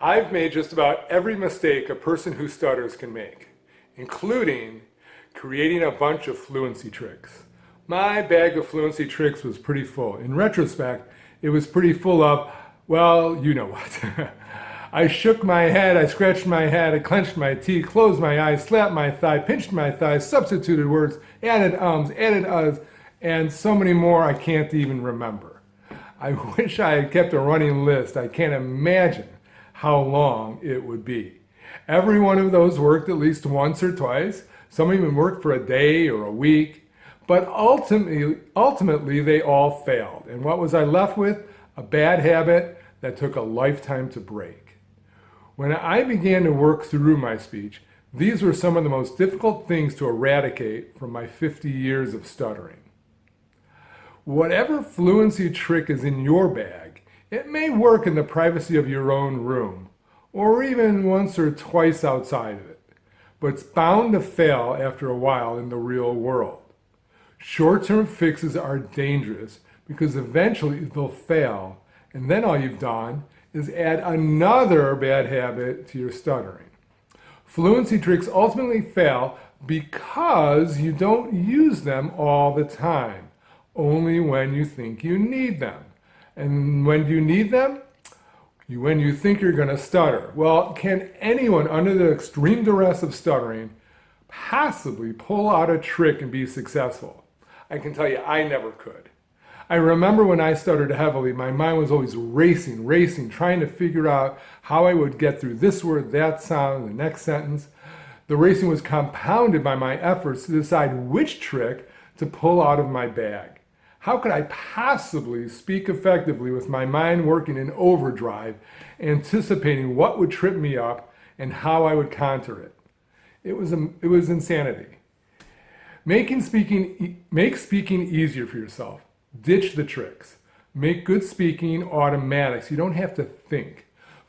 I've made just about every mistake a person who stutters can make, including creating a bunch of fluency tricks. My bag of fluency tricks was pretty full. In retrospect, it was pretty full of, well, you know what. I shook my head, I scratched my head, I clenched my teeth, closed my eyes, slapped my thigh, pinched my thigh, substituted words, added ums, added uhs, and so many more I can't even remember. I wish I had kept a running list. I can't imagine how long it would be. Every one of those worked at least once or twice. Some even worked for a day or a week. But ultimately, they all failed. And what was I left with? A bad habit that took a lifetime to break. When I began to work through my speech, these were some of the most difficult things to eradicate from my 50 years of stuttering. Whatever fluency trick is in your bag, it may work in the privacy of your own room, or even once or twice outside of it, but it's bound to fail after a while in the real world. Short-term fixes are dangerous because eventually they'll fail, and then all you've done is add another bad habit to your stuttering. Fluency tricks ultimately fail because you don't use them all the time, only when you think you need them. And when do you need them? When you think you're going to stutter. Well, can anyone under the extreme duress of stuttering possibly pull out a trick and be successful? I can tell you, I never could. I remember when I stuttered heavily, my mind was always racing, trying to figure out how I would get through this word, that sound, the next sentence. The racing was compounded by my efforts to decide which trick to pull out of my bag. How could I possibly speak effectively with my mind working in overdrive, anticipating what would trip me up and how I would counter it? It was insanity. Make speaking easier for yourself. Ditch the tricks. Make good speaking automatic so you don't have to think.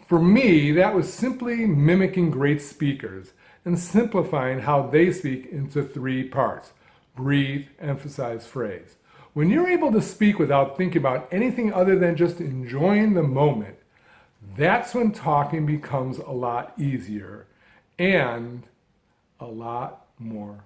For me, that was simply mimicking great speakers and simplifying how they speak into 3 parts: breathe, emphasize, phrase. When you're able to speak without thinking about anything other than just enjoying the moment, that's when talking becomes a lot easier and a lot more